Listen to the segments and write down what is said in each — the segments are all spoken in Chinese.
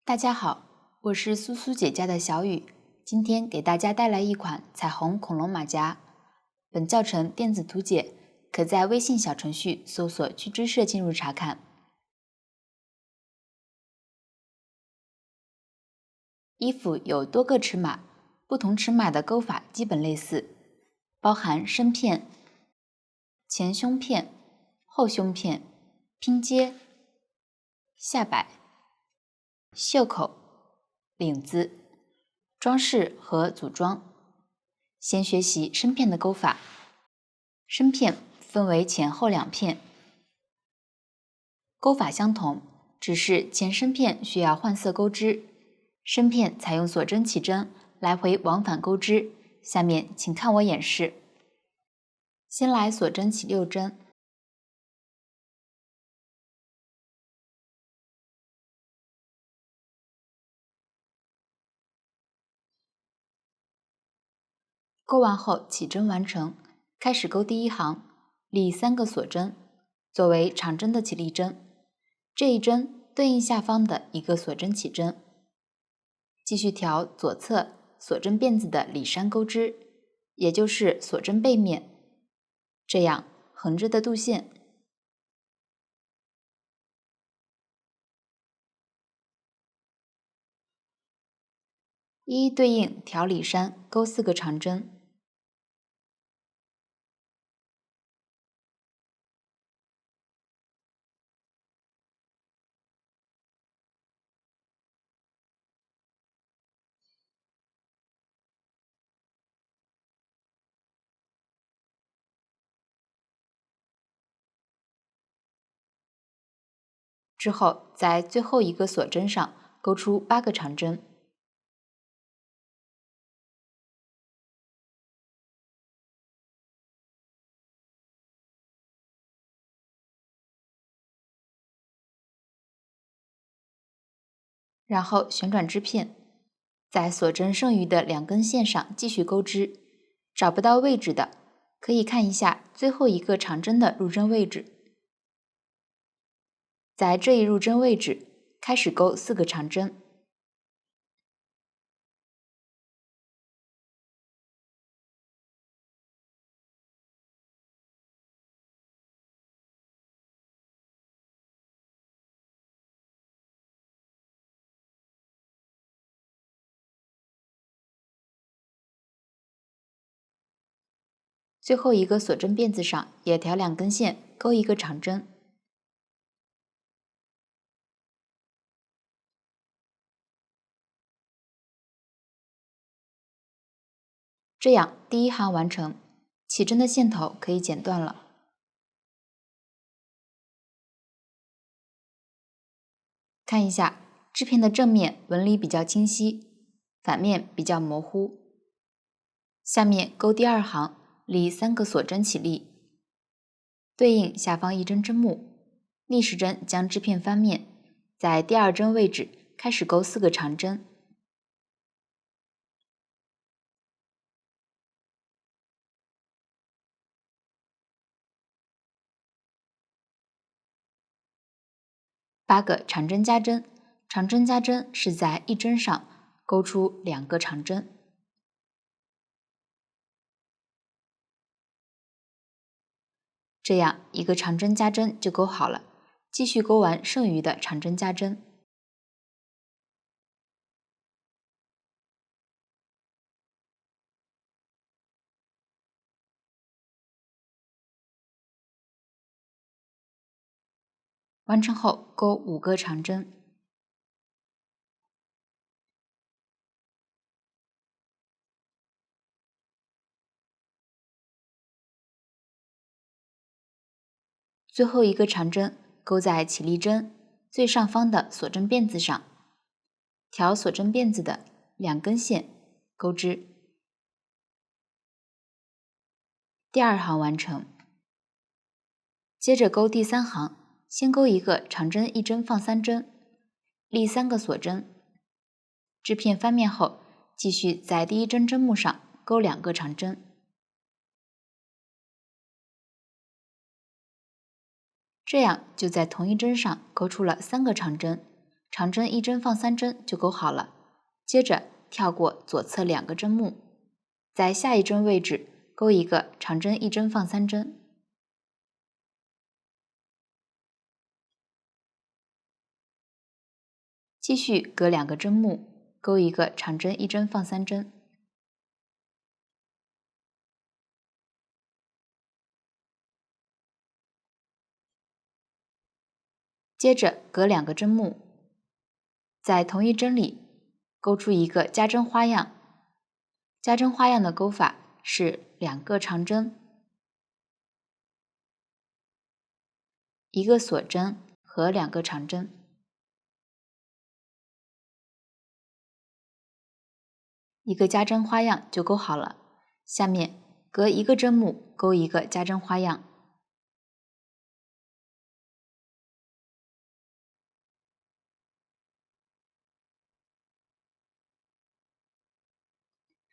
大家好，我是苏苏姐家的小雨，今天给大家带来一款彩虹恐龙马甲。本教程电子图解可在微信小程序搜索“趣知社”进入查看。衣服有多个尺码，不同尺码的钩法基本类似，包含身片、前胸片、后胸片、拼接、下摆、袖口、领子、装饰和组装。先学习身片的钩法。身片分为前后两片，钩法相同，只是前身片需要换色钩织，身片采用锁针起针来回往返钩织。下面请看我演示。先来锁针起6针，钩完后起针完成，开始钩第一行，立3个锁针，作为长针的起立针。这一针对应下方的一个锁针起针，继续调左侧锁针辫子的里山钩织，也就是锁针背面，这样横着的度线。一一对应调里山，钩4个长针。之后在最后一个锁针上钩出8个长针，然后旋转织片，在锁针剩余的2根线上继续钩织。找不到位置的，可以看一下最后一个长针的入针位置，在这一入针位置开始钩4个长针。最后一个锁针辫子上也调2根线，钩1个长针。这样第一行完成，起针的线头可以剪断了。看一下织片的正面纹理比较清晰，反面比较模糊。下面钩第2行，立3个锁针起立，对应下方1针针目，逆时针将织片翻面，在第2针位置开始钩4个长针。8个长针加针，长针加针是在1针上钩出2个长针。这样一个长针加针就钩好了，继续钩完剩余的长针加针。完成后钩5个长针。最后一个长针钩在起立针最上方的锁针辫子上，调锁针辫子的2根线，钩织。第2行完成。接着钩第3行，先钩一个长针1针放3针，立3个锁针，织片翻面后，继续在第1针针目上钩2个长针。这样就在同一针上钩出了3个长针，长针一针放3针就勾好了。接着跳过左侧2个针目，在下一针位置勾一个长针一针放3针，继续隔2个针目勾一个长针一针放3针，接着隔2个针目，在同一针里勾出一个加针花样。加针花样的勾法是2个长针，1个锁针和2个长针，一个加针花样就勾好了。下面隔1个针目勾一个加针花样，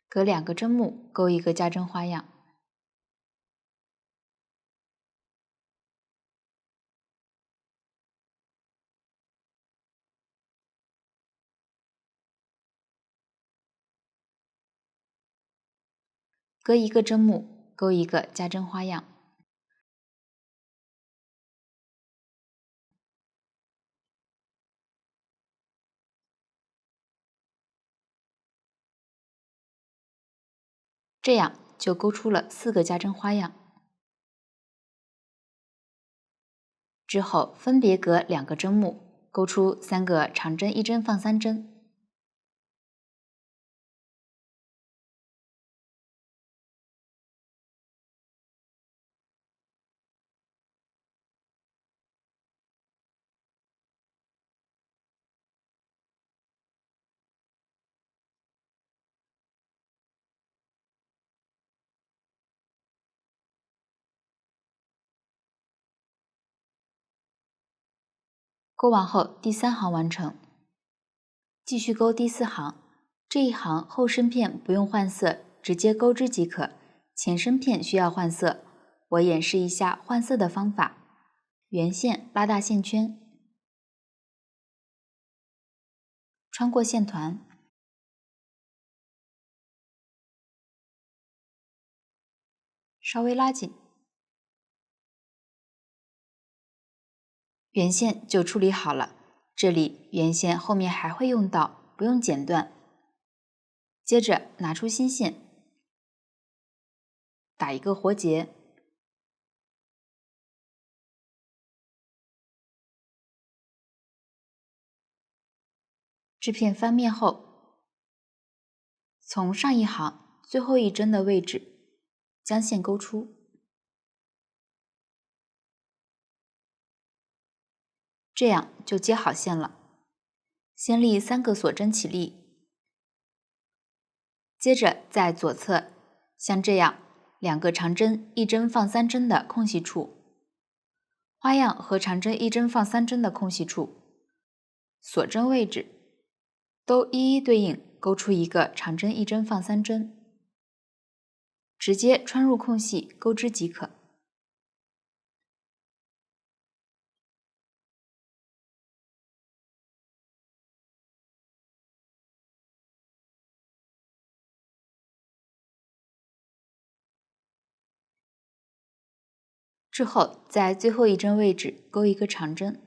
隔2个针目勾一个加针花样，隔1个针目勾一个加针花样，这样就勾出了4个加针花样。之后分别隔2个针目勾出3个长针一针放3针，勾完后第3行完成。继续勾第4行，这一行后身片不用换色，直接钩织即可，前身片需要换色。我演示一下换色的方法。圆线拉大线圈，穿过线团，稍微拉紧，圆线就处理好了。这里圆线后面还会用到，不用剪断。接着拿出新线，打一个活结，织片翻面后，从上一行最后一针的位置将线勾出，这样就接好线了。先立3个锁针起立，接着在左侧像这样2个长针一针放3针的空隙处，花样和长针一针放3针的空隙处，锁针位置都一一对应勾出一个长针一针放3针，直接穿入空隙钩织即可。之后在最后一针位置钩一个长针，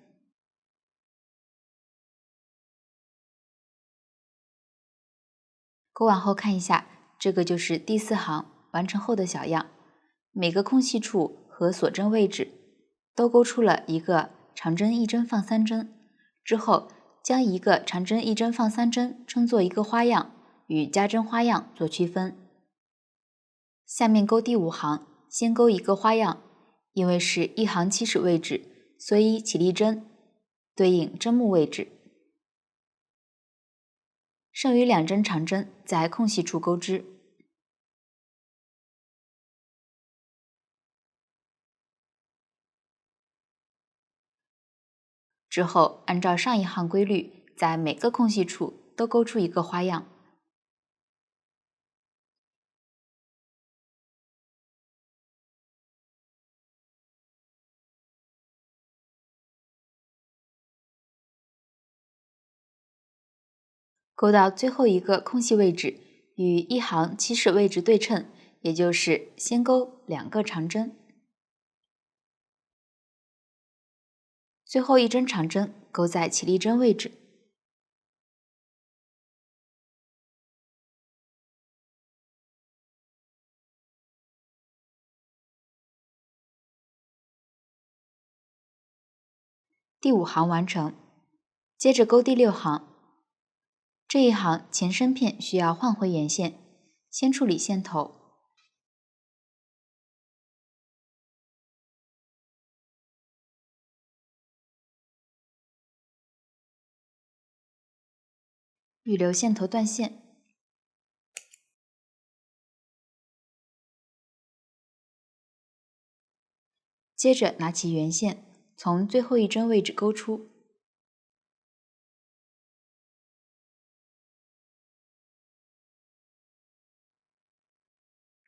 钩完后看一下，这个就是第4行完成后的小样。每个空隙处和锁针位置都勾出了一个长针一针放3针，之后将一个长针一针放3针称作一个花样，与加针花样做区分。下面钩第5行，先钩一个花样，因为是一行起始位置，所以起立针对应针目位置，剩余2针长针在空隙处钩织。之后按照上一行规律，在每个空隙处都钩出一个花样。勾到最后一个空隙位置，与一行起始位置对称，也就是先勾2个长针，最后一针长针勾在起立针位置。第5行完成，接着勾第6行。这一行前身片需要换回原线，先处理线头，预留线头断线。接着拿起原线，从最后一针位置勾出。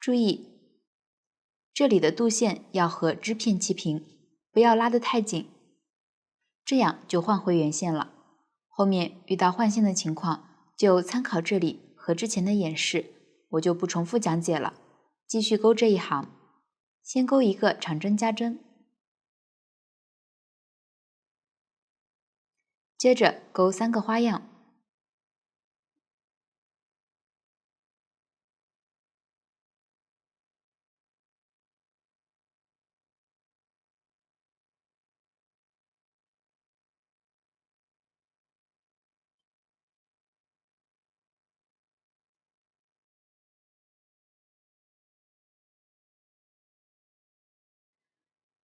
注意，这里的肚线要和织片齐平，不要拉得太紧，这样就换回原线了。后面遇到换线的情况，就参考这里和之前的演示，我就不重复讲解了。继续勾这一行，先勾一个长针加针，接着勾3个花样。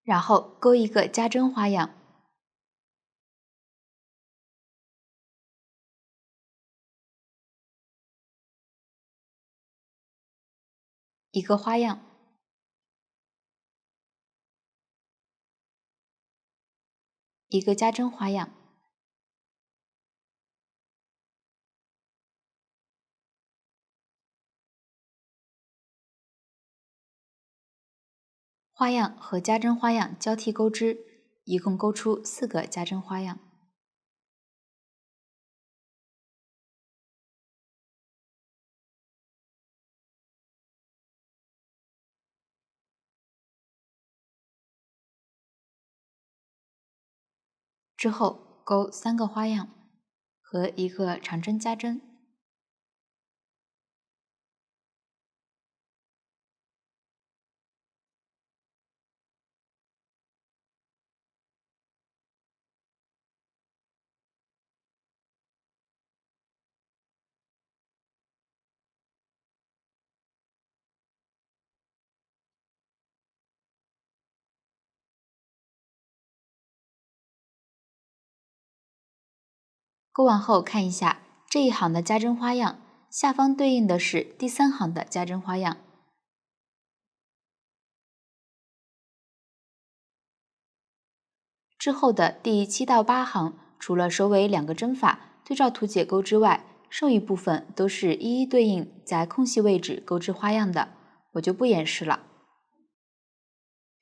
然后勾一个加针花样，一个花样，一个加针花样，花样和加针花样交替钩织，一共勾出4个加针花样。之后勾3个花样和一个长针加针，勾完后看一下这一行的加针花样，下方对应的是第3行的加针花样。之后的第7到8行，除了首尾2个针法对照图解钩织外，剩余部分都是一一对应在空隙位置钩织花样的，我就不演示了。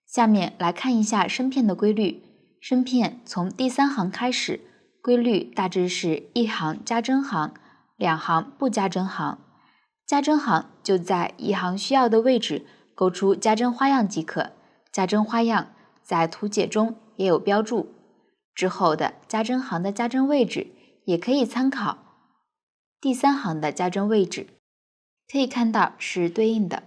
下面来看一下身片的规律，身片从第3行开始，规律大致是1行加针行，2行不加针行。加针行就在一行需要的位置勾出加针花样即可，加针花样在图解中也有标注，之后的加针行的加针位置也可以参考第3行的加针位置，可以看到是对应的。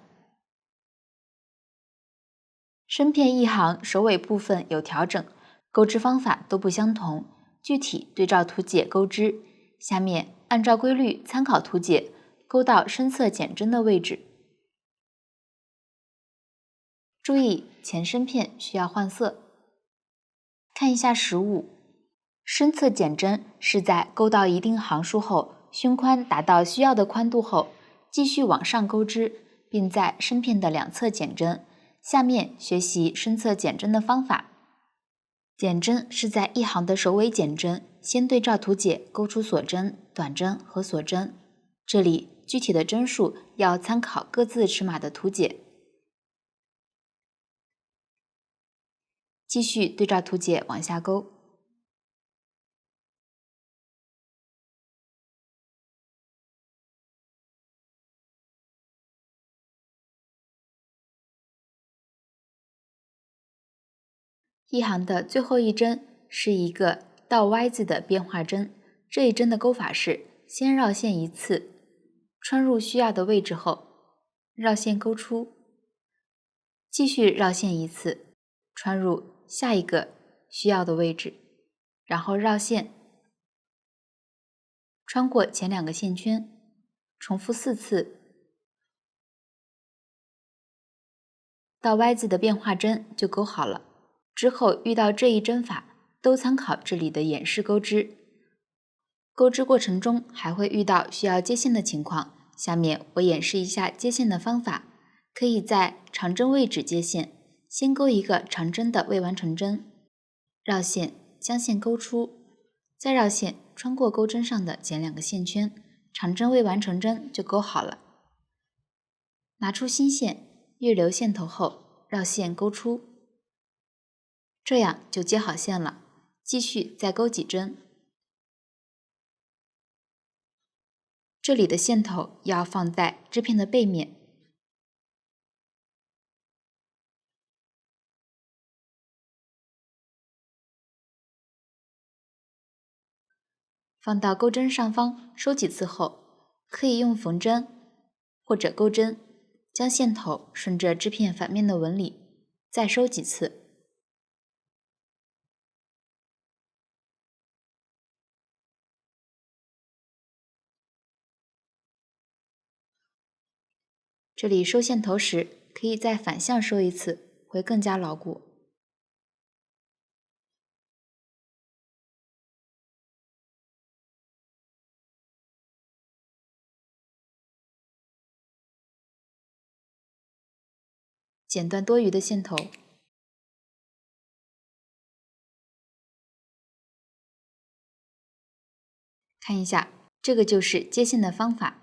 身片一行首尾部分有调整，钩织方法都不相同，具体对照图解钩织。下面按照规律参考图解，钩到身侧减针的位置。注意前身片需要换色。看一下实物，身侧减针是在钩到一定行数后，胸宽达到需要的宽度后，继续往上钩织，并在身片的2侧减针。下面学习身侧减针的方法。减针是在一行的首尾减针，先对照图解钩出锁针、短针和锁针。这里具体的针数要参考各自尺码的图解。继续对照图解往下钩。一行的最后一针是一个倒 Y 字的变化针，这一针的钩法是先绕线一次，穿入需要的位置后，绕线钩出，继续绕线一次，穿入下一个需要的位置，然后绕线，穿过前2个线圈，重复4次，倒 Y 字的变化针就钩好了。之后遇到这一针法，都参考这里的演示钩织。钩织过程中还会遇到需要接线的情况，下面我演示一下接线的方法。可以在长针位置接线，先钩一个长针的未完成针，绕线将线钩出，再绕线穿过钩针上的前2个线圈，长针未完成针就钩好了。拿出新线，预留线头后，绕线钩出，这样就接好线了。继续再钩几针，这里的线头要放在织片的背面，放到钩针上方收几次后，可以用缝针或者钩针将线头顺着织片反面的纹理再收几次。这里收线头时，可以再反向收一次，会更加牢固。剪断多余的线头。看一下，这个就是接线的方法。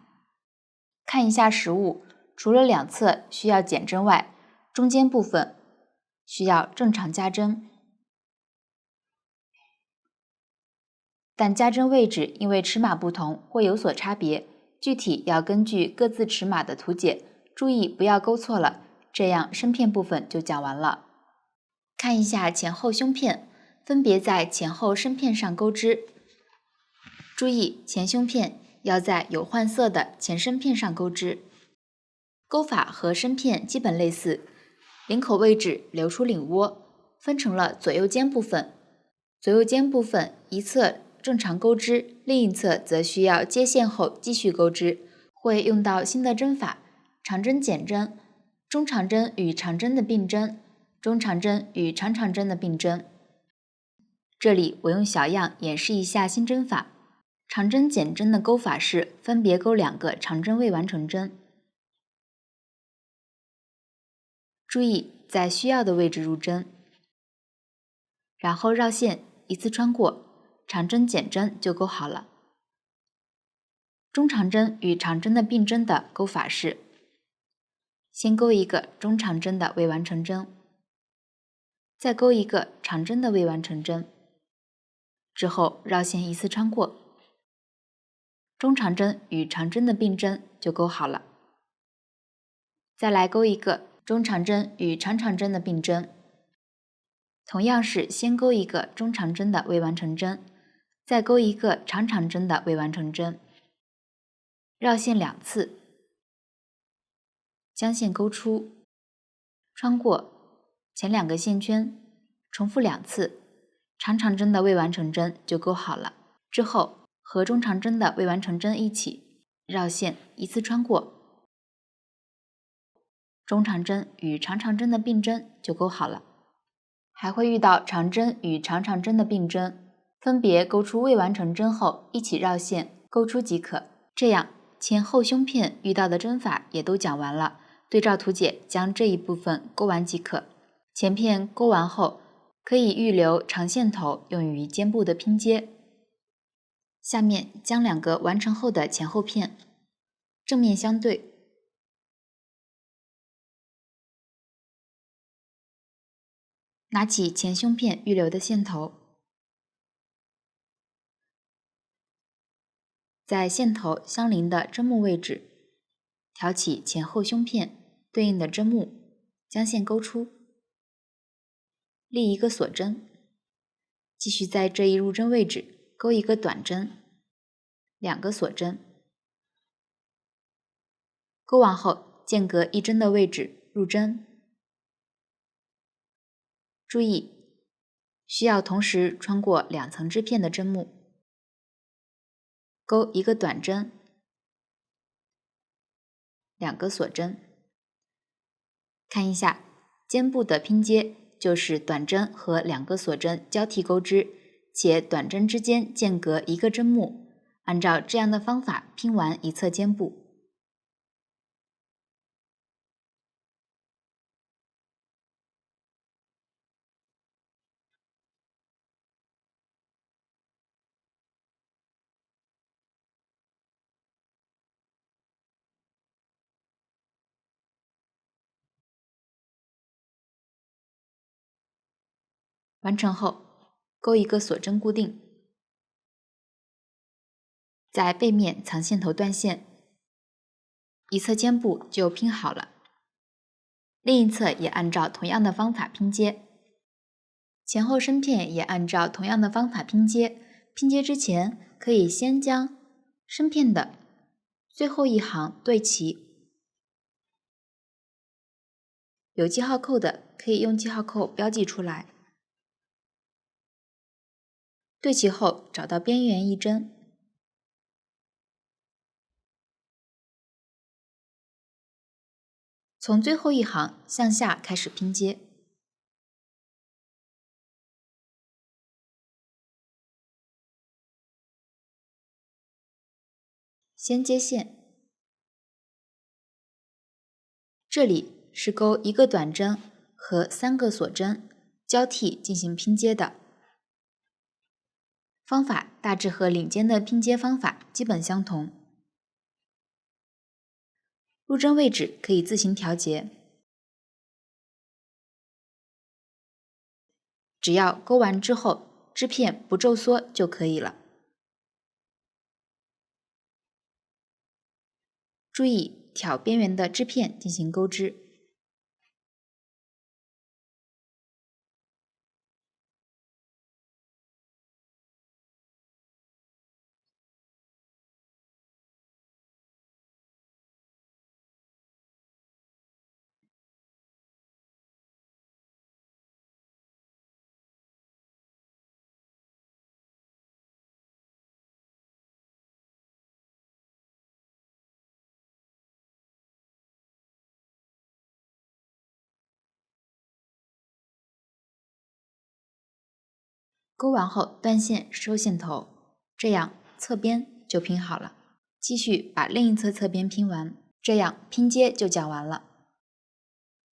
看一下实物，除了两侧需要减针外，中间部分需要正常加针，但加针位置因为尺码不同会有所差别，具体要根据各自尺码的图解，注意不要钩错了，这样身片部分就讲完了。看一下前后胸片，分别在前后身片上钩织，注意前胸片要在有换色的前身片上钩织。钩法和身片基本类似，领口位置留出领窝，分成了左右肩部分。左右肩部分一侧正常钩织，另一侧则需要接线后继续钩织，会用到新的针法：长针减针、中长针与长针的并针、中长针与长长针的并针。这里我用小样演示一下新针法。长针减针的钩法是分别钩2个长针未完成针，注意在需要的位置入针，然后绕线一次穿过，长针减针就钩好了。中长针与长针的并针的钩法是先钩一个中长针的未完成针，再钩一个长针的未完成针，之后绕线一次穿过，中长针与长针的并针就钩好了。再来钩一个中长针与长长针的并针，同样是先钩一个中长针的未完成针，再钩一个长长针的未完成针，绕线2次，将线钩出，穿过前2个线圈，重复2次，长长针的未完成针就钩好了。之后和中长针的未完成针一起绕线一次穿过，中长针与长长针的并针就钩好了。还会遇到长针与长长针的并针，分别钩出未完成针后一起绕线钩出即可。这样前后胸片遇到的针法也都讲完了，对照图解将这一部分钩完即可。前片钩完后，可以预留长线头用于肩部的拼接。下面将2个完成后的前后片正面相对，拿起前胸片预留的线头，在线头相邻的针目位置挑起前后胸片对应的针目，将线钩出，立一个锁针，继续在这一入针位置钩一个短针，2个锁针，钩完后间隔1针的位置入针。注意，需要同时穿过2层织片的针目，钩一个短针，2个锁针。看一下肩部的拼接，就是短针和2个锁针交替钩织，且短针之间间隔1个针目，按照这样的方法拼完一侧肩部。完成后，钩一个锁针固定，在背面藏线头断线，一侧肩部就拼好了。另一侧也按照同样的方法拼接，前后身片也按照同样的方法拼接。拼接之前，可以先将身片的最后一行对齐，有记号扣的可以用记号扣标记出来。对齐后，找到边缘一针，从最后一行向下开始拼接。先接线，这里是钩一个短针和3个锁针交替进行拼接的。方法大致和领肩的拼接方法基本相同，入针位置可以自行调节，只要钩完之后织片不皱缩就可以了。注意挑边缘的织片进行钩织。钩完后断线收线头，这样侧边就拼好了。继续把另一侧侧边拼完，这样拼接就讲完了。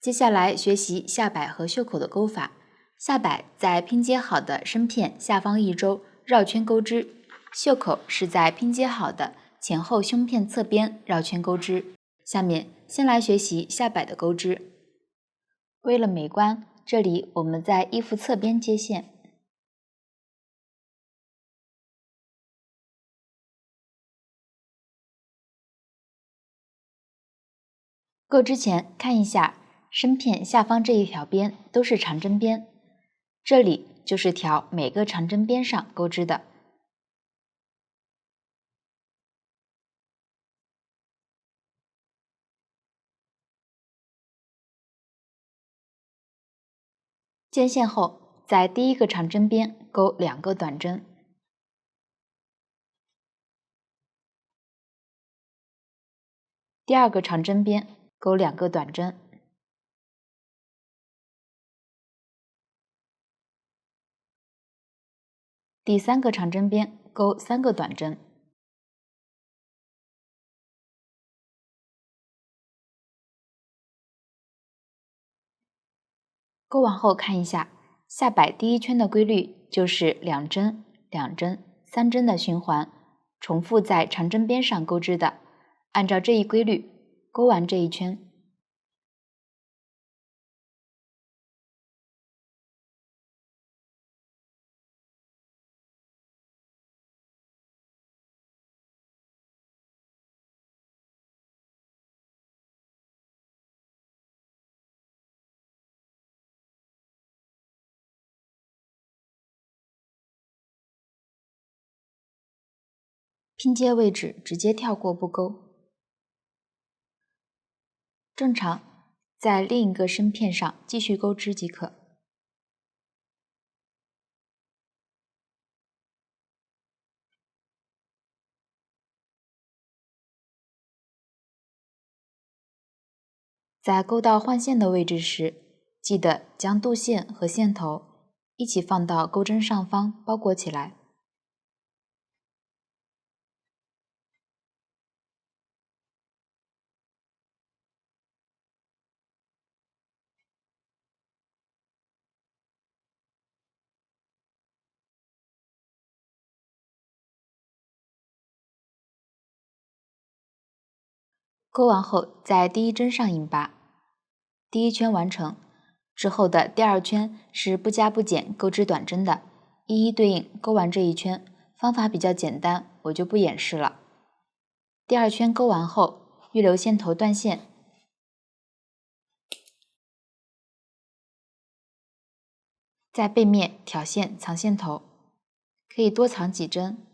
接下来学习下摆和袖口的钩法。下摆在拼接好的身片下方一周绕圈钩织，袖口是在拼接好的前后胸片侧边绕圈钩织。下面先来学习下摆的钩织。为了美观，这里我们在衣服侧边接线。钩之前看一下身片下方这一条边都是长针边，这里就是调每个长针边上钩织的。接线后，在第一个长针边钩2个短针，第二个长针边钩2个短针，第三个长针边钩3个短针。钩完后看一下，下摆第一圈的规律就是2针、2针、3针的循环，重复在长针边上钩织的。按照这一规律，钩完这一圈。拼接位置直接跳过不勾。正常在另一个身片上继续钩织即可。在钩到换线的位置时，记得将肚线和线头一起放到钩针上方包裹起来。钩完后，在第一针上引拔，第一圈完成。之后的第二圈是不加不减钩织短针的，一一对应钩完这一圈。方法比较简单，我就不演示了。第二圈钩完后，预留线头断线，在背面挑线藏线头，可以多藏几针。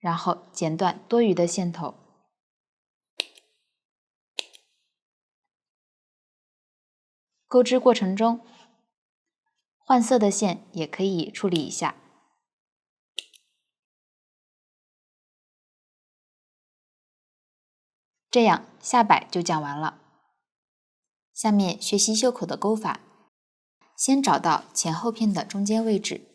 然后剪断多余的线头。钩织过程中，换色的线也可以处理一下。这样下摆就讲完了。下面学习袖口的钩法，先找到前后片的中间位置，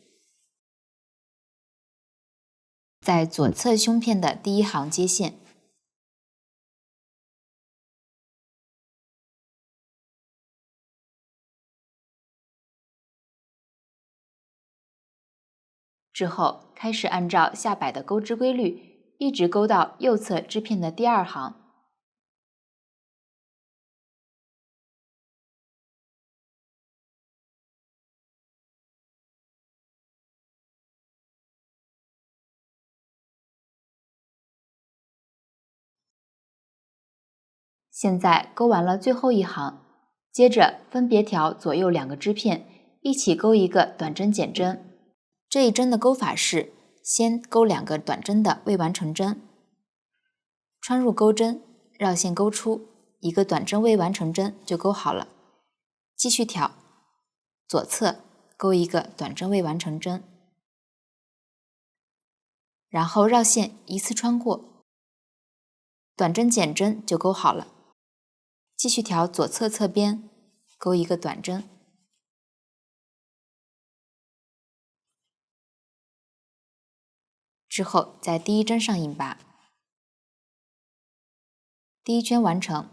在左侧胸片的第一行接线，之后开始按照下摆的钩织规律，一直钩到右侧织片的第二行。现在钩完了最后一行，接着分别调左右两个织片，一起钩一个短针减针。这一针的钩法是先钩两个短针的未完成针，穿入钩针，绕线钩出一个短针未完成针就钩好了。继续调，左侧钩一个短针未完成针，然后绕线一次穿过，短针减针就钩好了。继续调左侧侧边，钩一个短针，之后在第一针上引拔。第一圈完成，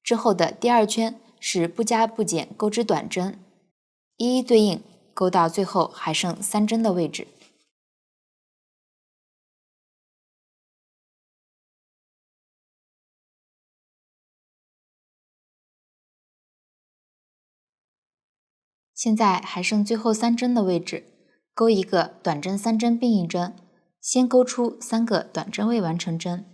之后的第二圈是不加不减钩织短针，一一对应钩到最后还剩3针的位置。现在还剩最后3针的位置，钩一个短针3针并一针，先钩出3个短针未完成针，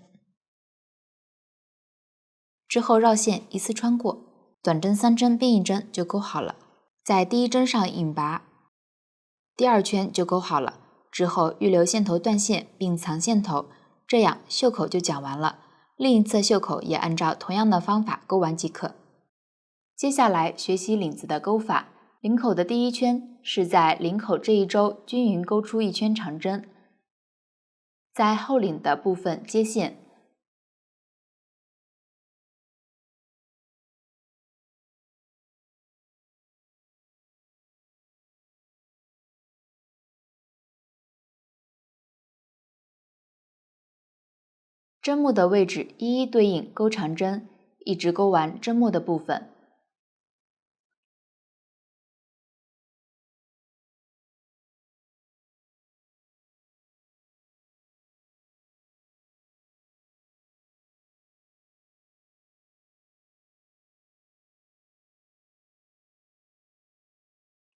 之后绕线一次穿过，短针3针并一针就钩好了。在第一针上引拔，第二圈就钩好了。之后预留线头断线并藏线头，这样袖口就讲完了。另一侧袖口也按照同样的方法钩完即可。接下来学习领子的钩法。领口的第一圈是在领口这一周均匀钩出一圈长针，在后领的部分接线，针目的位置一一对应钩长针，一直钩完针目的部分。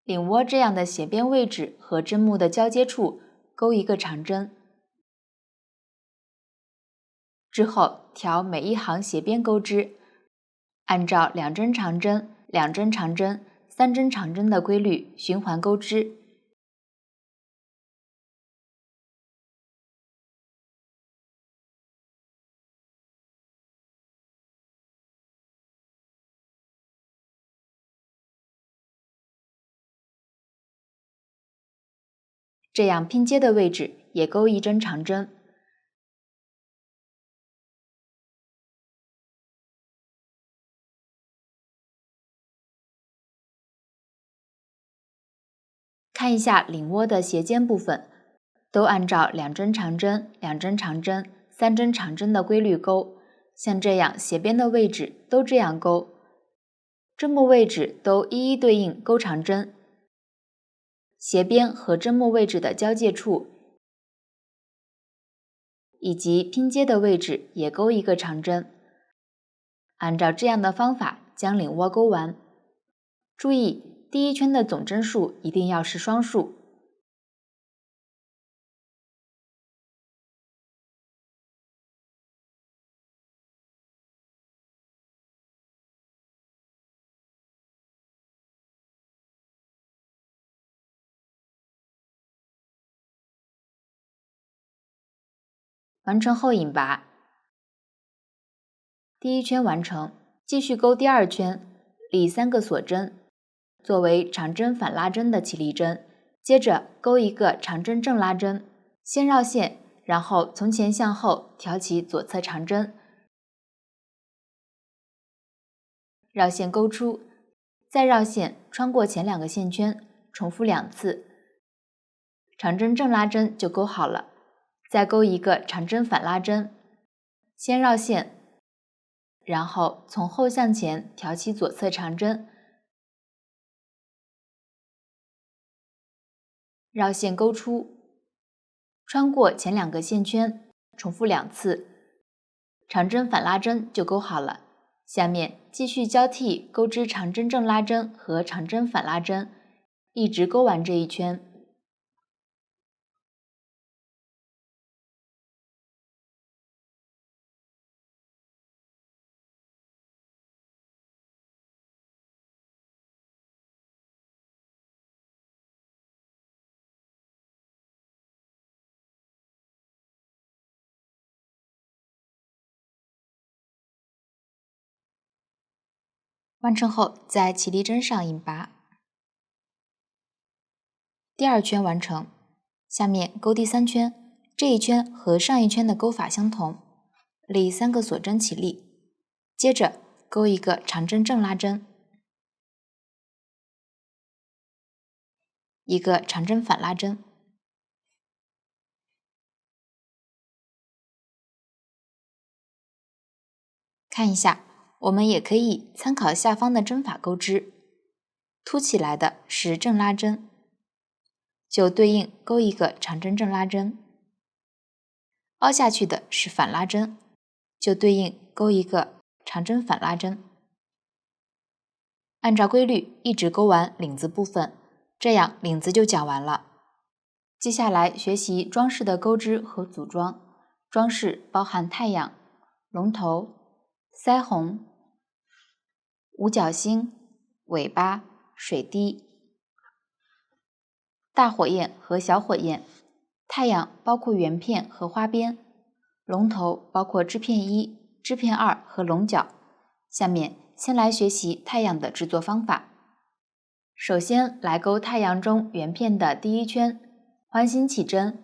领窝这样的斜边位置和针目的交接处钩一个长针，之后调每一行斜边钩织，按照2针长针、2针长针、3针长针的规律循环钩织。这样拼接的位置也钩1针长针。看一下领窝的斜尖部分，都按照2针长针、2针长针、3针长针的规律钩，像这样斜边的位置都这样钩，针目位置都一一对应钩长针，斜边和针目位置的交界处以及拼接的位置也钩一个长针。按照这样的方法将领窝钩完。注意，第一圈的总针数一定要是双数。完成后引拔，第一圈完成，继续钩第2圈，立3个锁针，作为长针反拉针的起立针，接着钩一个长针正拉针，先绕线，然后从前向后挑起左侧长针，绕线钩出，再绕线穿过前2个线圈，重复2次，长针正拉针就钩好了。再钩一个长针反拉针，先绕线，然后从后向前挑起左侧长针，绕线钩出，穿过前2个线圈，重复2次，长针反拉针就钩好了。下面继续交替钩织长针正拉针和长针反拉针，一直钩完这一圈。完成后，在起立针上引拔。第2圈完成，下面钩第3圈，这一圈和上一圈的钩法相同，立3个锁针起立，接着钩一个长针正拉针，一个长针反拉针。看一下，我们也可以参考下方的针法钩织，凸起来的是正拉针，就对应钩一个长针正拉针；凹下去的是反拉针，就对应钩一个长针反拉针。按照规律一直钩完领子部分，这样领子就讲完了。接下来学习装饰的钩织和组装。装饰包含太阳、龙头、腮红、五角星、尾巴、水滴、大火焰和小火焰。太阳包括圆片和花边，龙头包括织片1、织片2和龙角。下面先来学习太阳的制作方法。首先来钩太阳中圆片的第1圈，环形起针，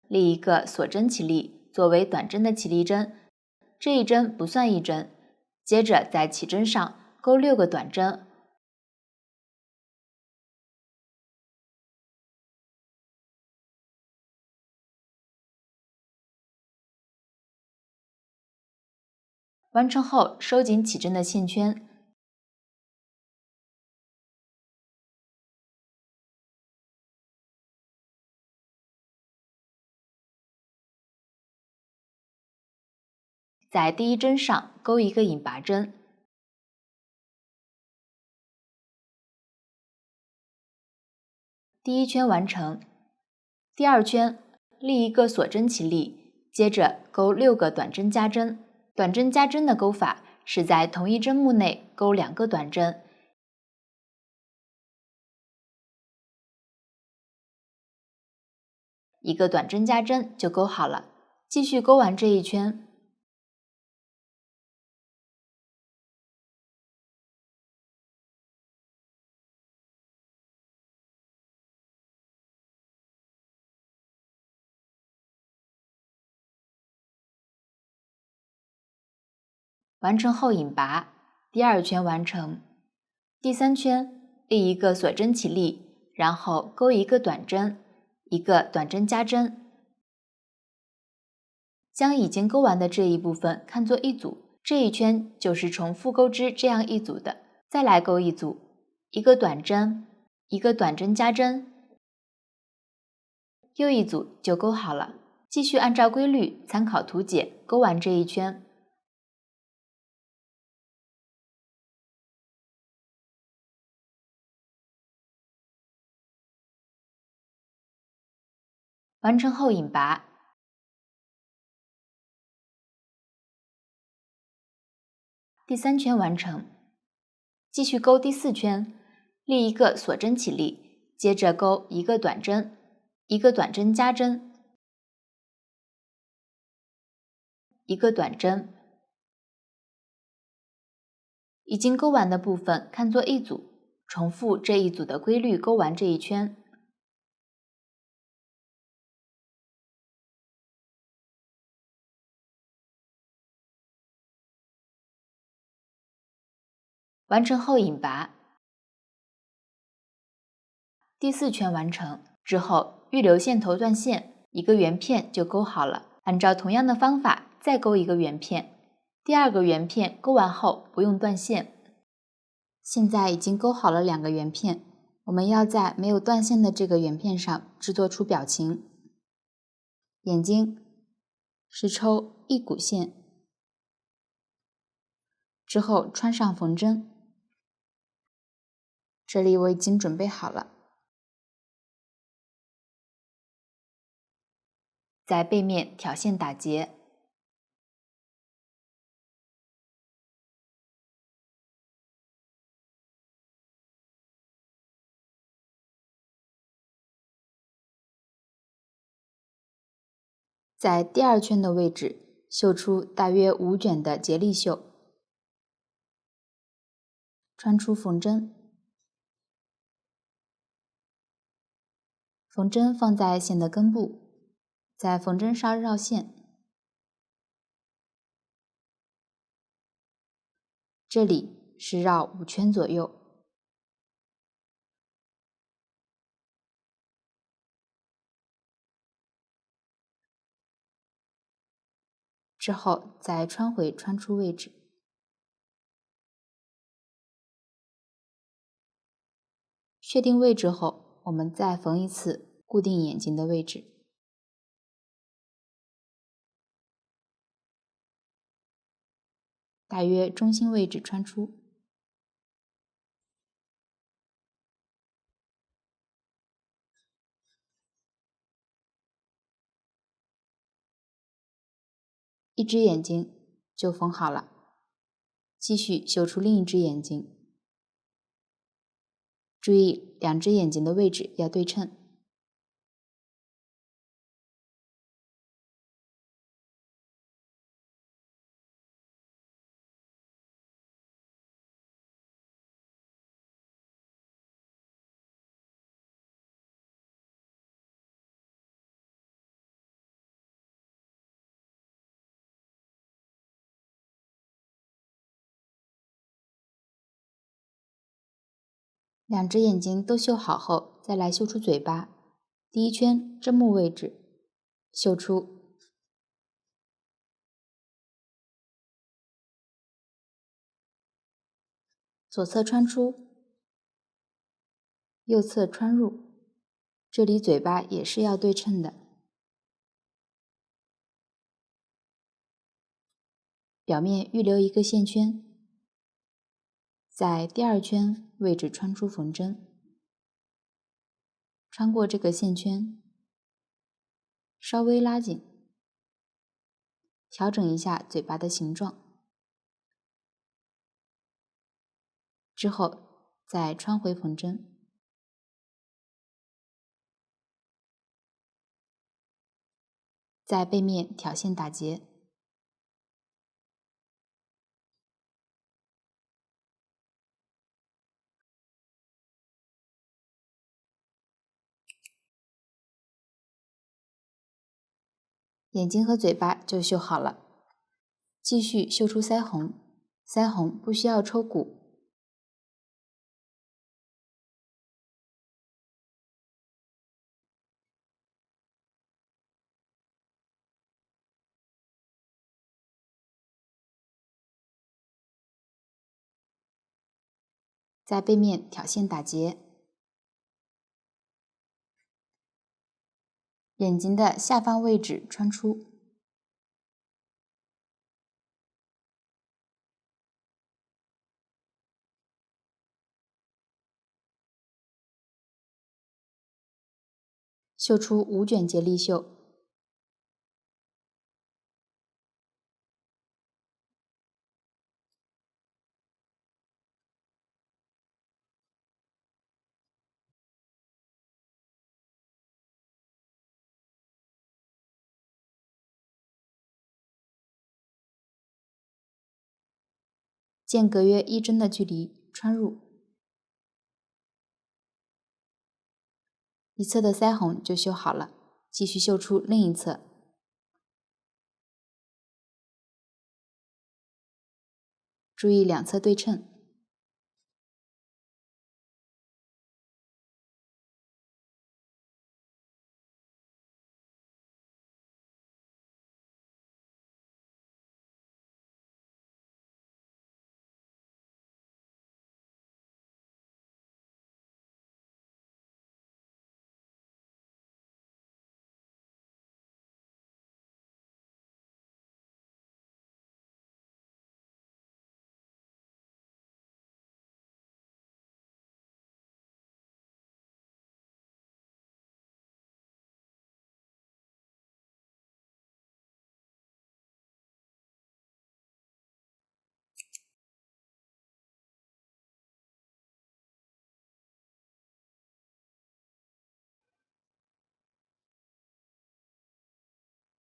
立一个锁针起立，作为短针的起立针，这一针不算一针。接着在起针上钩6个短针，完成后收紧起针的线圈，在第一针上钩一个引拔针。第一圈完成。第二圈立一个锁针起立，接着钩6个短针加针。短针加针的钩法是在同一针目内钩2个短针，一个短针加针就钩好了。继续钩完这一圈。完成后引拔，第2圈完成。第3圈立一个锁针起立，然后钩一个短针，一个短针加针。将已经钩完的这一部分看作一组，这一圈就是重复钩织这样一组的。再来钩一组，一个短针，一个短针加针，又一组就钩好了。继续按照规律参考图解钩完这一圈。完成后引拔。第3圈完成。继续钩第4圈，立一个锁针起立，接着钩一个短针，一个短针加针，一个短针。已经钩完的部分看作一组，重复这一组的规律钩完这一圈。完成后引拔。第4圈完成之后，预留线头断线，一个圆片就钩好了。按照同样的方法再钩一个圆片，第2个圆片钩完后不用断线。现在已经钩好了2个圆片，我们要在没有断线的这个圆片上制作出表情。眼睛是抽一股线，之后穿上缝针。这里我已经准备好了。在背面挑线打结。在第2圈的位置绣出大约5卷的结力绣，穿出缝针，缝针放在线的根部，在缝针上绕线，这里是绕5圈左右。之后再穿回穿出位置。确定位置后，我们再缝一次固定眼睛的位置。大约中心位置穿出。一只眼睛就缝好了，继续绣出另一只眼睛。注意2只眼睛的位置要对称。2只眼睛都绣好后，再来绣出嘴巴。第1圈针目位置绣出，左侧穿出，右侧穿入，这里嘴巴也是要对称的。表面预留一个线圈，在第2圈位置穿出缝针，穿过这个线圈，稍微拉紧，调整一下嘴巴的形状，之后再穿回缝针。在背面挑线打结，眼睛和嘴巴就绣好了。继续绣出腮红，腮红不需要抽骨，在背面挑线打结，眼睛的下方位置穿出，绣出5卷结立绣。间隔约1针的距离穿入，一侧的腮红就绣好了，继续绣出另一侧。注意两侧对称。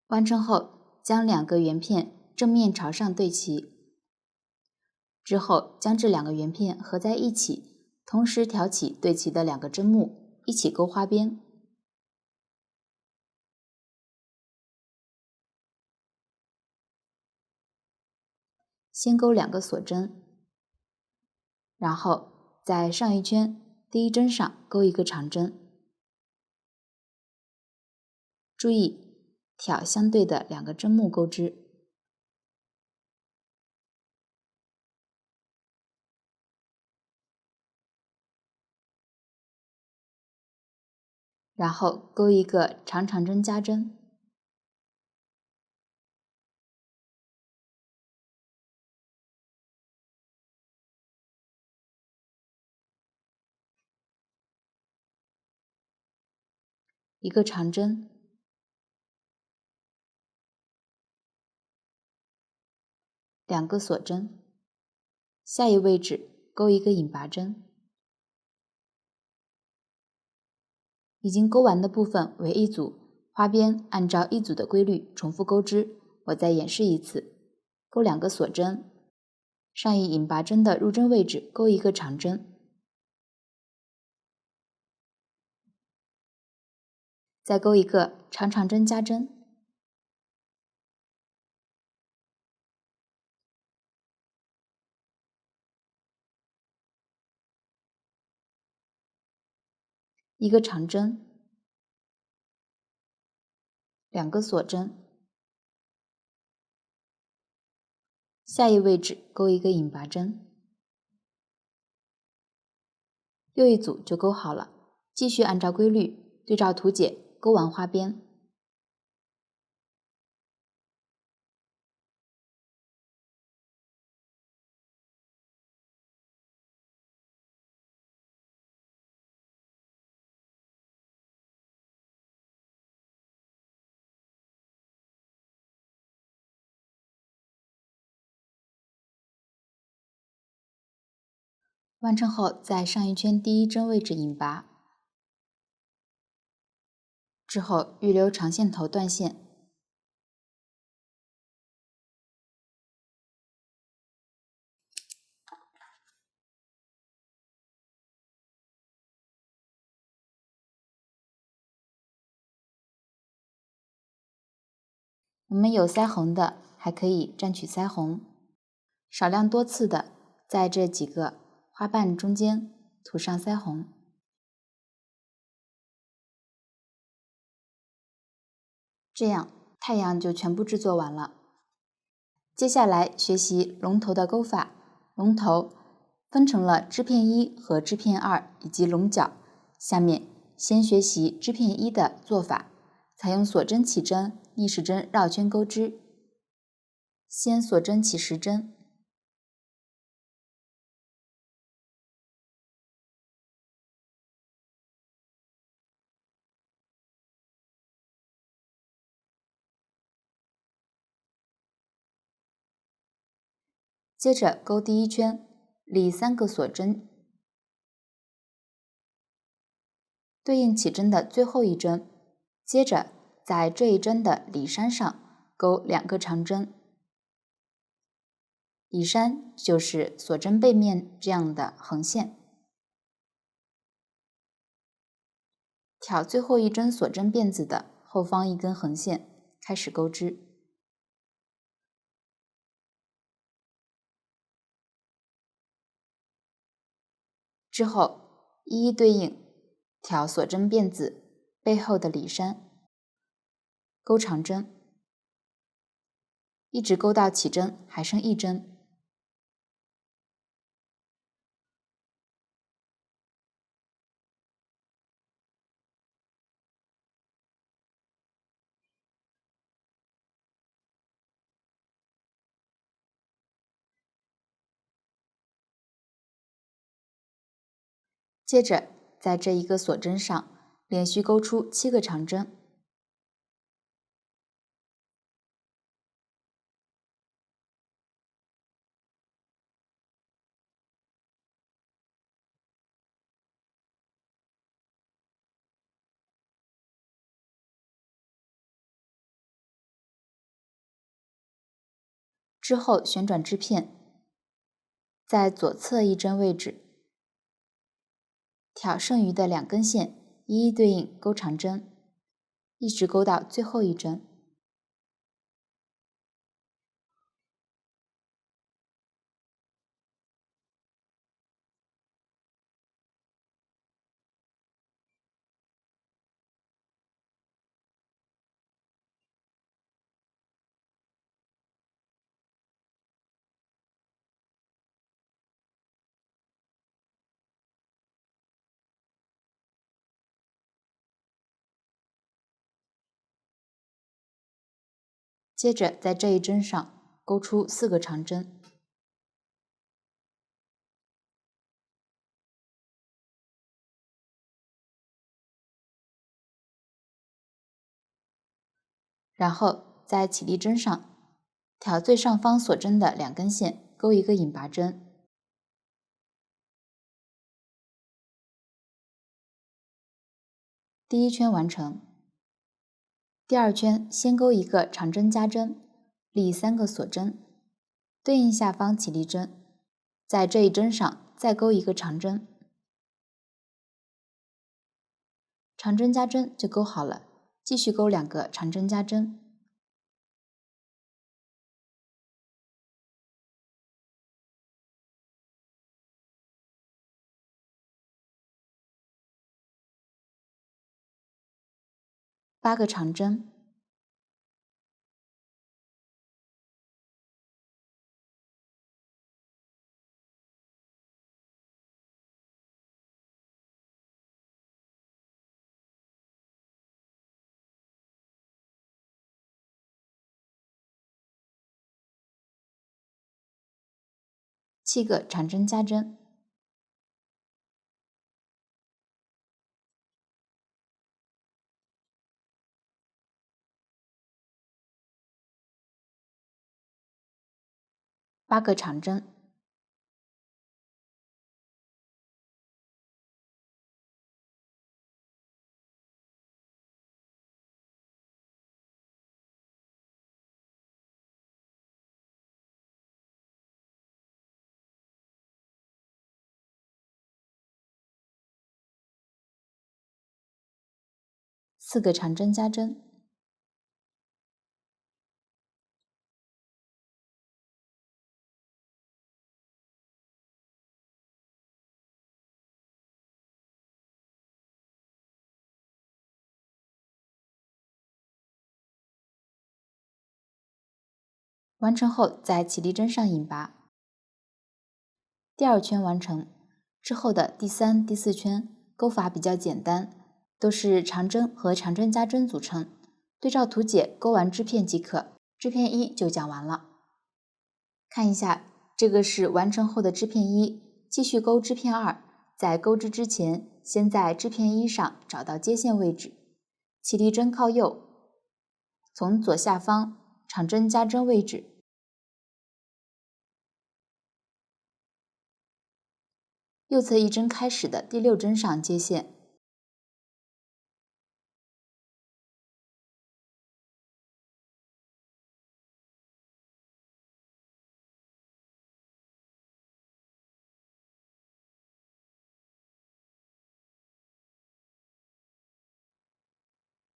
完成后，将2个圆片正面朝上对齐，之后将这2个圆片合在一起，同时挑起对齐的2个针目，一起钩花边。先钩2个锁针，然后在上一圈第1针上钩一个长针，注意挑相对的2个针目钩织，然后钩一个长针加针，一个长针，2个锁针，下一位置钩一个引拔针。已经钩完的部分为一组，花边按照一组的规律重复钩织。我再演示一次，钩2个锁针，上一引拔针的入针位置钩一个长针，再钩一个长针加针，一个长针，2个锁针，下一位置钩一个引拔针，又一组就钩好了。继续按照规律对照图解钩完花边。完成后，在上一圈第一针位置引拔，之后预留长线头断线。我们有腮红的，还可以蘸取腮红，少量多次的在这几个花瓣中间涂上腮红。这样太阳就全部制作完了。接下来学习龙头的钩法。龙头分成了织片1和织片2以及龙角。下面先学习织片1的做法，采用锁针起针、逆时针绕圈钩织。先锁针起10针，接着钩第一圈，里3个锁针，对应起针的最后一针。接着在这一针的里衫上钩2个长针，里衫就是锁针背面这样的横线。挑最后一针锁针辫子的后方一根横线，开始钩织。之后一一对应挑锁针辫子背后的里衫，钩长针，一直钩到起针还剩1针。接着在这一个锁针上连续钩出7个长针，之后旋转织片，在左侧一针位置挑剩余的2根线，一一对应钩长针，一直钩到最后一针。接着在这一针上钩出4个长针，然后在起立针上挑最上方锁针的2根线，钩一个引拔针。第一圈完成。第二圈先钩一个长针加针，立3个锁针，对应下方起立针，在这一针上再钩一个长针，长针加针就钩好了，继续钩2个长针加针。8个长针，7个长针加针，8个长针， 4个长针加针。完成后，在起立针上引拔。第2圈完成之后的第3、第4圈钩法比较简单，都是长针和长针加针组成，对照图解钩完织片即可。织片1就讲完了。看一下，这个是完成后的织片1，继续钩织片2。在钩织之前，先在织片1上找到接线位置，起立针靠右，从左下方长针加针位置，右侧一针开始的第6针上接线。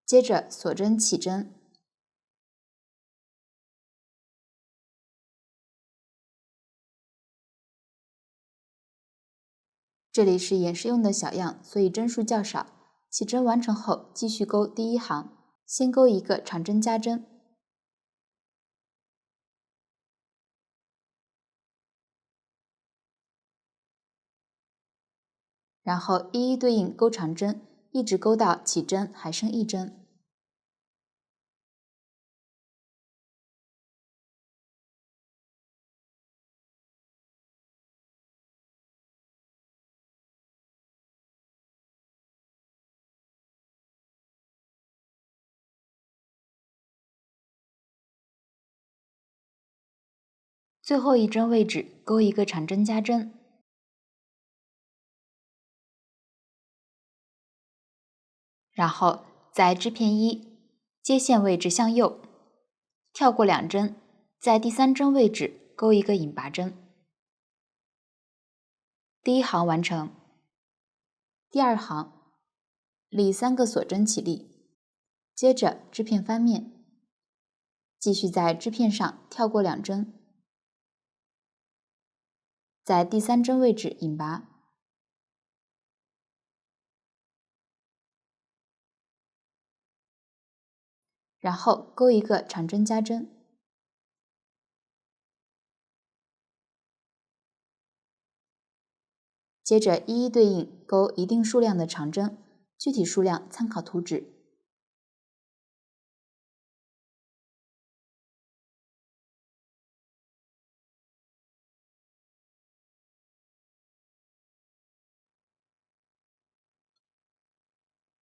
接着锁针起针，这里是演示用的小样，所以针数较少。起针完成后，继续钩第1行，先钩一个长针加针，然后一一对应钩长针，一直钩到起针还剩1针。最后一针位置钩一个长针加针，然后在织片1接线位置向右跳过2针，在第3针位置钩一个引拔针。第1行完成。第2行立3个锁针起立，接着织片翻面，继续在织片上跳过2针，在第3针位置引拔，然后钩一个长针加针，接着一一对应钩一定数量的长针，具体数量参考图纸。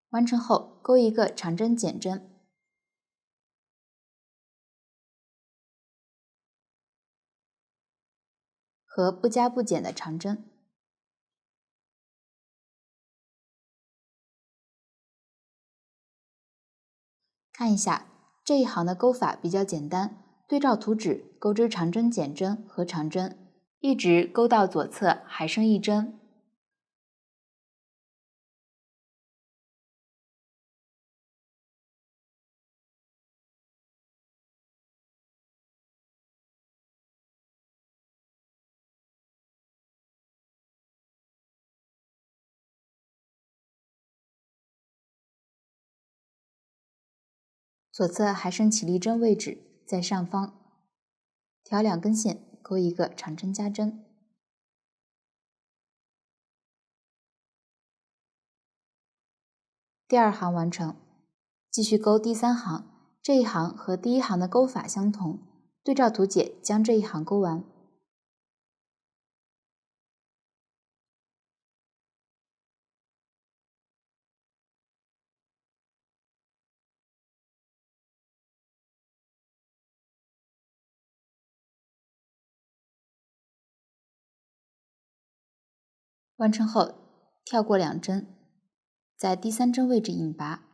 完成后，钩一个长针减针，和不加不减的长针。看一下这一行的钩法比较简单，对照图纸钩织长针减针和长针，一直钩到左侧还剩1针。左侧还剩起立针位置，在上方调2根线，钩一个长针加针。第2行完成，继续钩第3行，这一行和第1行的钩法相同，对照图解将这一行钩完。完成后，跳过2针，在第3针位置引拔。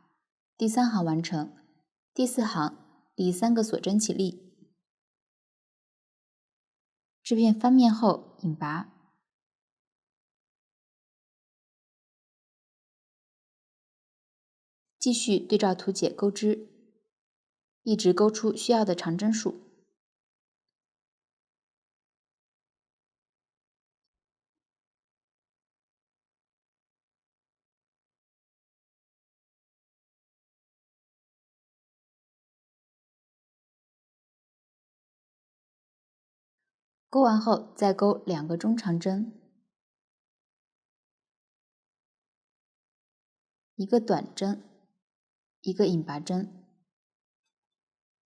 第3行完成。第4行立3个锁针起立，织片翻面后引拔，继续对照图解钩织，一直钩出需要的长针数。钩完后，再钩2个中长针，一个短针，一个引拔针。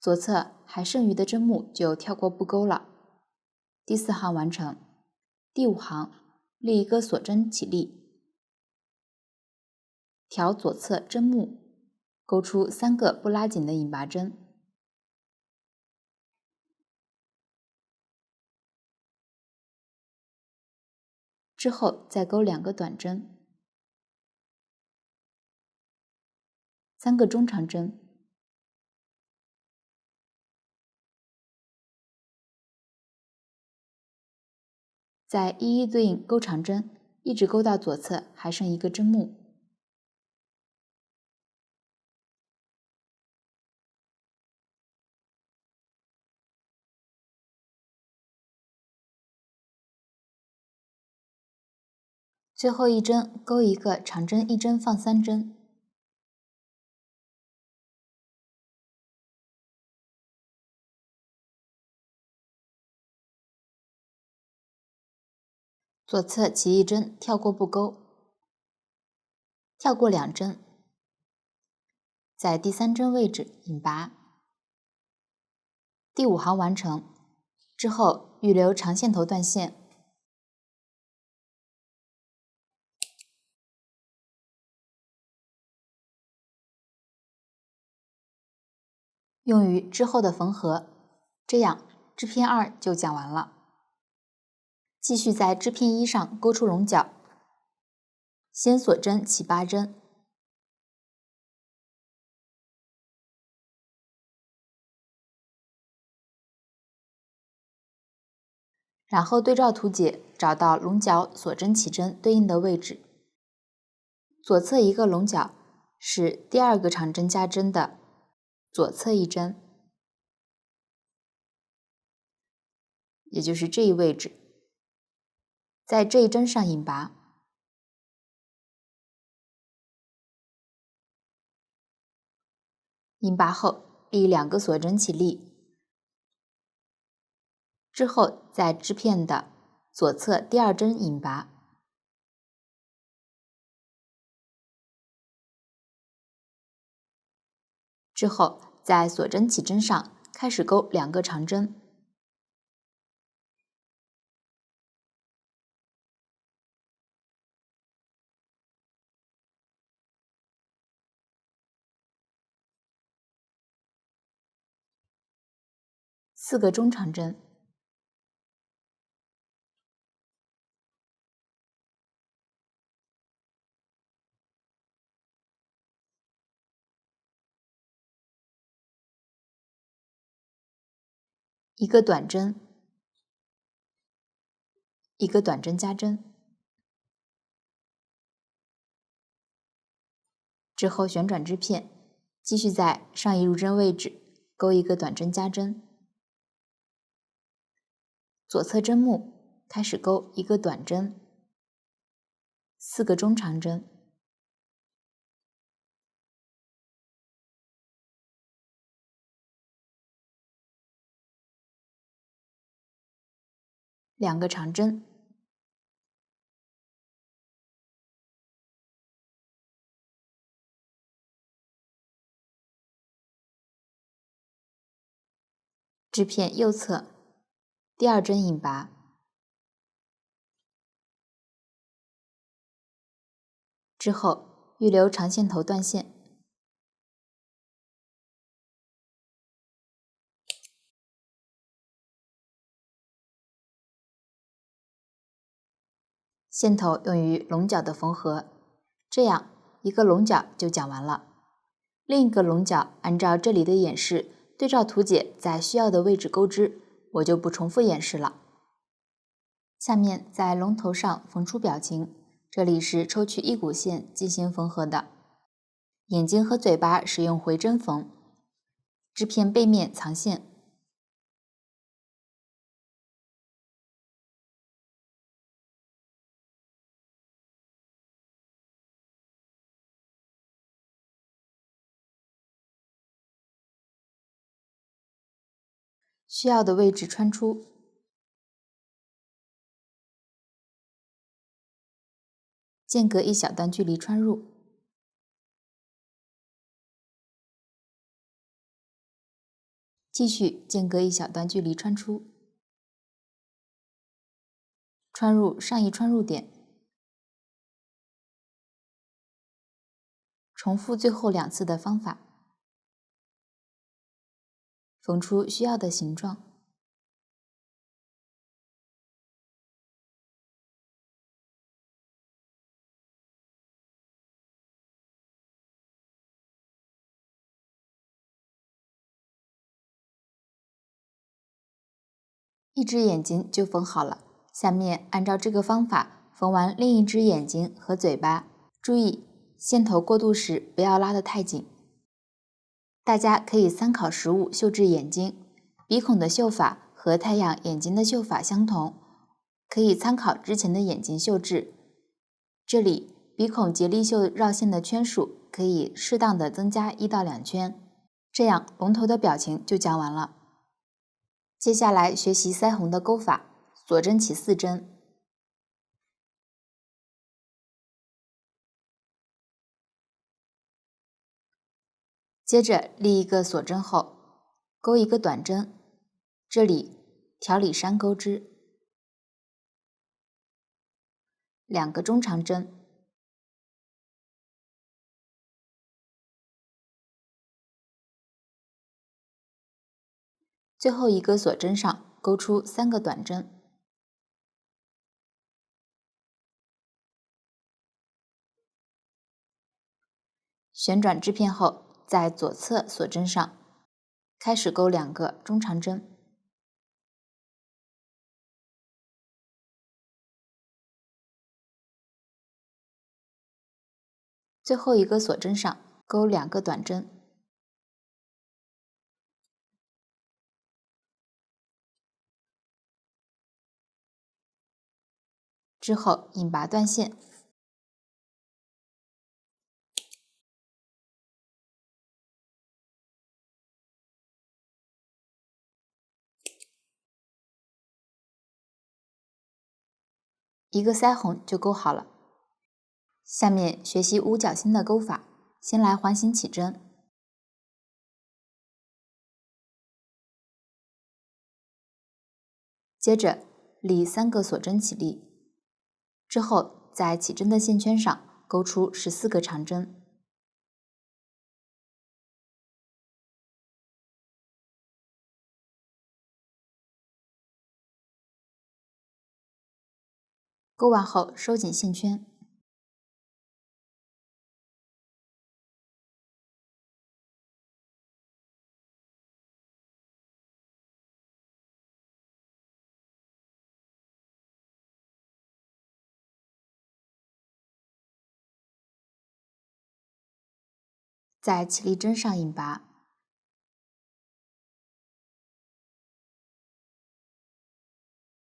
左侧还剩余的针目就跳过不钩了。第4行完成。第5行立一个锁针起立，调左侧针目，钩出3个不拉紧的引拔针。之后再钩2个短针，3个中长针，再一一对应钩长针，一直钩到左侧还剩一个针目。最后一针钩一个长针1针放3针，左侧起1针跳过不钩，跳过2针，在第3针位置引拔。第5行完成之后，预留长线头断线，用于之后的缝合。这样织片2就讲完了。继续在织片1上钩出龙角，先锁针起8针，然后对照图解找到龙角锁针起针对应的位置。左侧一个龙角是第2个长针加针的左侧1针，也就是这一位置，在这一针上引拔，引拔后立2个锁针起立，之后在织片的左侧第2针引拔，之后在锁针起针上开始钩2个长针，4个中长针，一个短针，一个短针加针，之后旋转织片，继续在上一入针位置钩一个短针加针，左侧针目开始钩一个短针，4个中长针，2个长针，织片右侧第2针引拔，之后预留长线头断线，线头用于龙角的缝合。这样一个龙角就讲完了。另一个龙角按照这里的演示对照图解在需要的位置钩织，我就不重复演示了。下面在龙头上缝出表情，这里是抽取一股线进行缝合的。眼睛和嘴巴使用回针缝，织片背面藏线。需要的位置穿出，间隔一小段距离穿入，继续间隔一小段距离穿出，穿入上一穿入点，重复最后2次的方法，缝出需要的形状。一只眼睛就缝好了，下面按照这个方法缝完另一只眼睛和嘴巴。注意，线头过渡时不要拉得太紧。大家可以参考实物绣制眼睛，鼻孔的绣法和太阳眼睛的绣法相同，可以参考之前的眼睛绣制。这里鼻孔结力绣绕线的圈数可以适当的增加1到2圈，这样龙头的表情就讲完了。接下来学习腮红的钩法，锁针起4针，接着立一个锁针后，钩一个短针，这里调里山钩织，2个中长针，最后一个锁针上钩出3个短针，旋转织片后，在左侧锁针上开始钩2个中长针，最后一个锁针上钩2个短针，之后引拔断线。一个腮红就钩好了。下面学习五角星的钩法，先来环形起针，接着立3个锁针起立，之后在起针的线圈上钩出14个长针，钩完后收紧线圈，在起立针上引拔，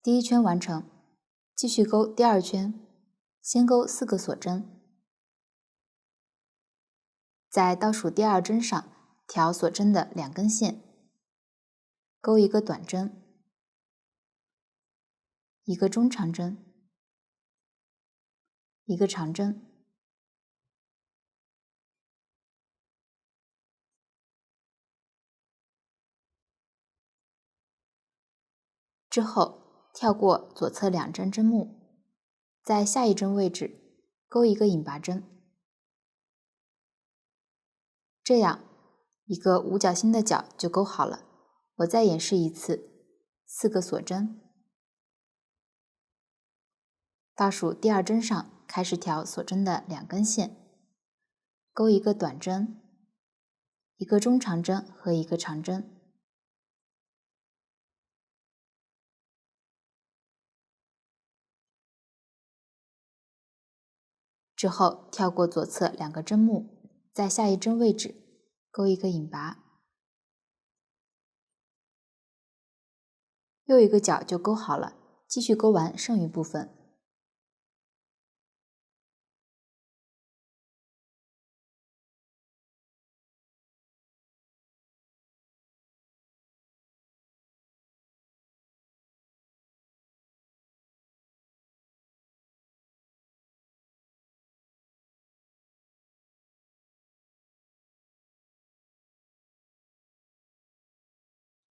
第1圈完成，继续钩第2圈，先钩4个锁针，在倒数第2针上调锁针的2根线，钩一个短针，一个中长针，一个长针，之后跳过左侧2针针目，在下一针位置钩一个引拔针，这样一个五角星的角就钩好了。我再演示一次，4个锁针，倒数第2针上开始调锁针的2根线，钩一个短针，一个中长针和一个长针，之后跳过左侧2个针目，在下一针位置钩一个引拔，又一个角就钩好了，继续钩完剩余部分。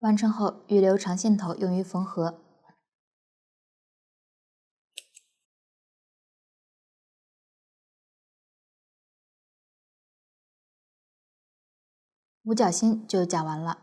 完成后，预留长线头用于缝合。五角星就讲完了。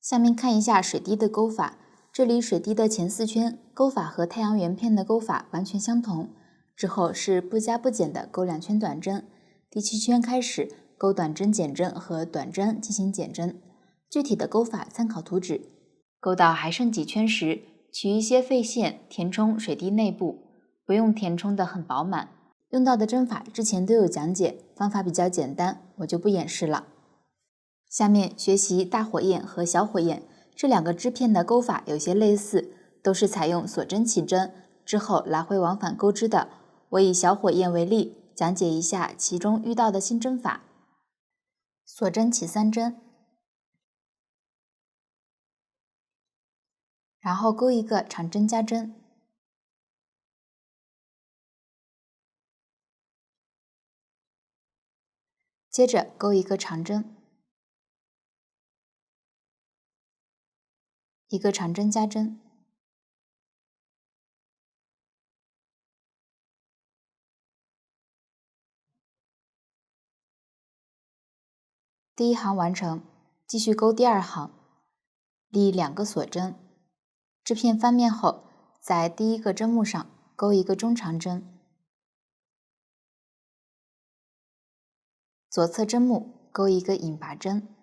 下面看一下水滴的钩法，这里水滴的前4圈钩法和太阳圆片的钩法完全相同，之后是不加不减的钩2圈短针，第7圈开始钩短针减针和短针进行减针。具体的钩法参考图纸。钩到还剩几圈时，取一些废线填充水滴内部，不用填充的很饱满。用到的针法之前都有讲解，方法比较简单，我就不演示了。下面学习大火焰和小火焰，这2个织片的钩法有些类似，都是采用锁针起针之后来回往返钩织的。我以小火焰为例，讲解一下其中遇到的新针法。锁针起3针，然后钩一个长针加针，接着钩一个长针，一个长针加针，第1行完成，继续钩第2行，立2个锁针，织片翻面后，在第1个针目上钩一个中长针，左侧针目钩一个引拔针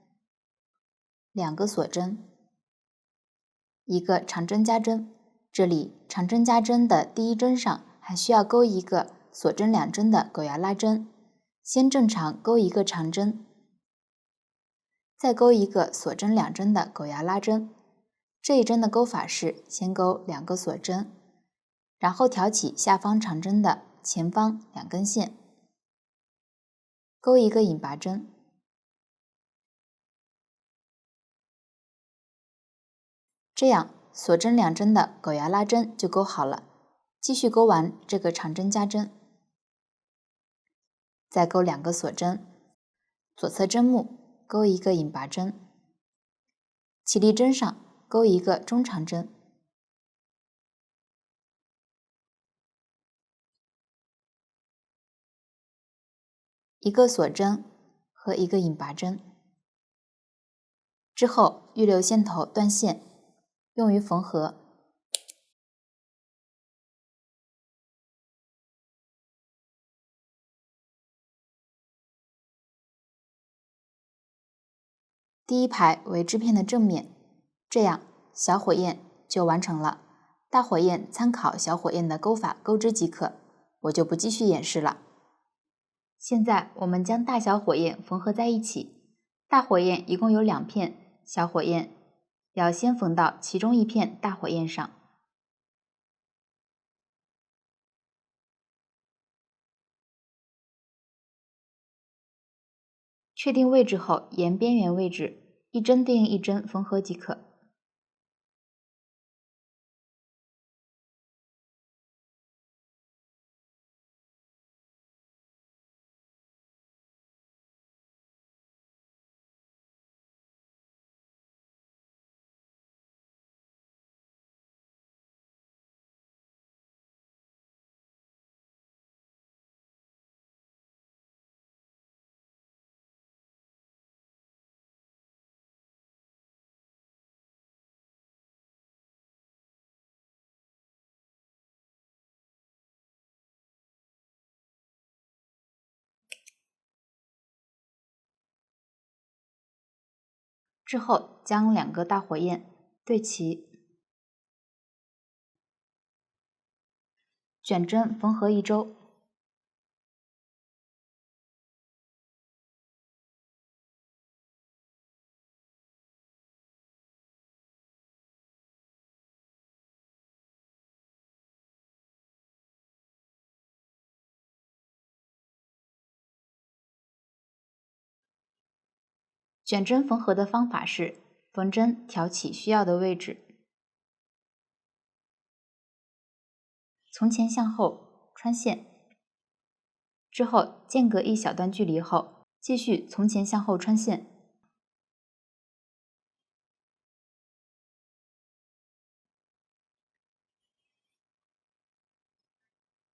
，2个锁针，一个长针加针。这里长针加针的第1针上还需要钩一个锁针2针的狗牙拉针，先正常钩一个长针，再钩一个锁针2针的狗牙拉针。这一针的钩法是先钩2个锁针，然后挑起下方长针的前方2根线，钩一个引拔针，这样锁针2针的狗牙拉针就钩好了。继续钩完这个长针加针，再钩2个锁针，左侧针目钩一个引拔针，起立针上钩一个中长针，一个锁针和一个引拔针。之后预留线头断线，用于缝合。第1排为织片的正面，这样小火焰就完成了。大火焰参考小火焰的钩法钩织即可，我就不继续演示了。现在我们将大小火焰缝合在一起。大火焰一共有2片，小火焰要先缝到其中1片大火焰上。确定位置后，沿边缘位置1针对应1针缝合即可。之后将2个大火焰对齐，卷针缝合1周。卷针缝合的方法是缝针挑起需要的位置，从前向后穿线，之后间隔一小段距离后，继续从前向后穿线。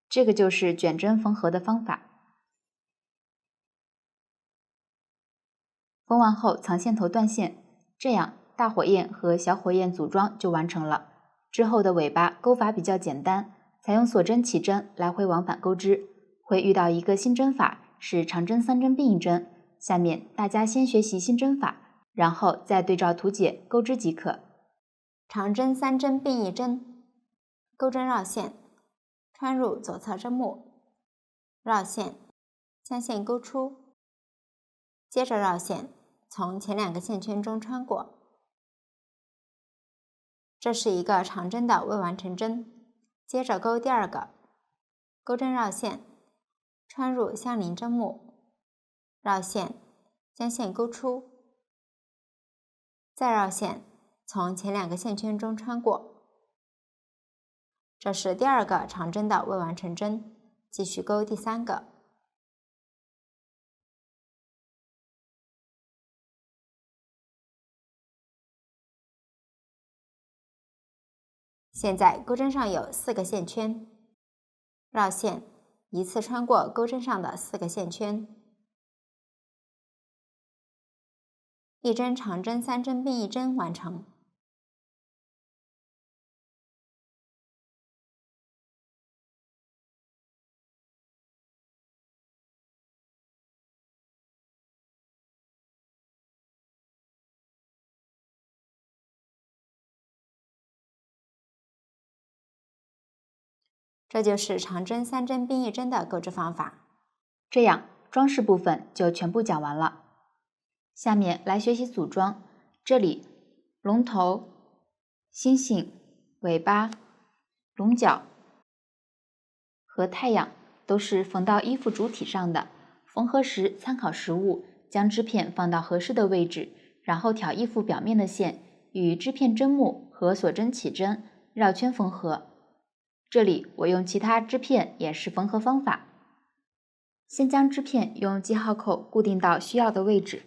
这个就是卷针缝合的方法。缝完后藏线头断线，这样大火焰和小火焰组装就完成了。之后的尾巴钩法比较简单，采用锁针起针来回往返钩织，会遇到一个新针法，是长针3针并1针。下面大家先学习新针法，然后再对照图解钩织即可。长针3针并1针，钩针绕线，穿入左侧针目，绕线，将线钩出，接着绕线，从前2个线圈中穿过。这是一个长针的未完成针，接着钩第2个，钩针绕线，穿入相邻针目，绕线，将线钩出，再绕线，从前2个线圈中穿过。这是第2个长针的未完成针，继续钩第3个。现在钩针上有4个线圈，绕线，一次穿过钩针上的4个线圈。一针长针3针并1针完成。这就是长针3针并1针的钩织方法。这样装饰部分就全部讲完了。下面来学习组装，这里龙头、星星、尾巴、龙角和太阳都是缝到衣服主体上的。缝合时参考实物，将织片放到合适的位置，然后挑衣服表面的线与织片针目和锁针起针，绕圈缝合。这里我用其他织片演示缝合方法。先将织片用记号扣固定到需要的位置，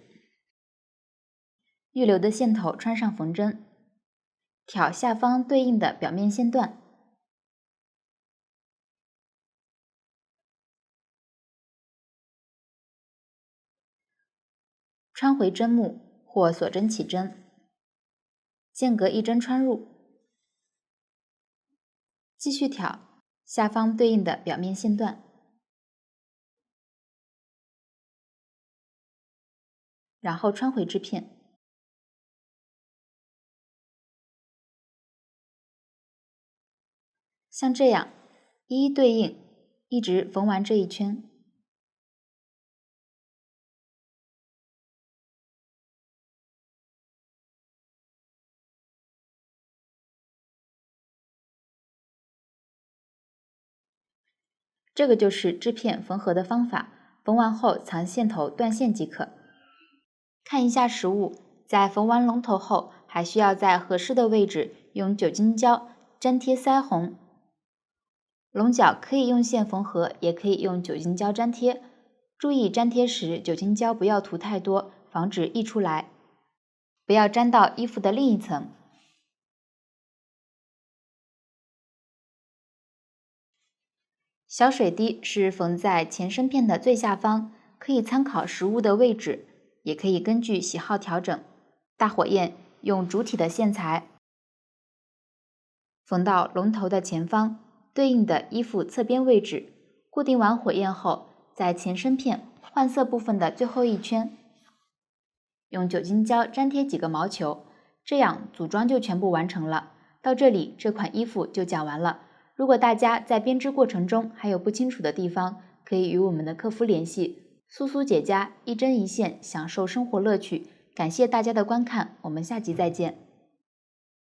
预留的线头穿上缝针，挑下方对应的表面线段，穿回针目或锁针起针，间隔1针穿入，继续挑下方对应的表面线段，然后穿回织片。像这样一一对应，一直缝完这一圈。这个就是织片缝合的方法，缝完后藏线头断线即可。看一下实物，在缝完龙头后，还需要在合适的位置用酒精胶粘贴腮红。龙角可以用线缝合，也可以用酒精胶粘贴。注意粘贴时，酒精胶不要涂太多，防止溢出来，不要粘到衣服的另一层。小水滴是缝在前身片的最下方，可以参考实物的位置，也可以根据喜好调整。大火焰用主体的线材缝到龙头的前方，对应的衣服侧边位置。固定完火焰后，在前身片换色部分的最后一圈，用酒精胶粘贴几个毛球，这样组装就全部完成了。到这里，这款衣服就讲完了。如果大家在编织过程中还有不清楚的地方，可以与我们的客服联系。苏苏姐家，一针一线，享受生活乐趣。感谢大家的观看，我们下集再见。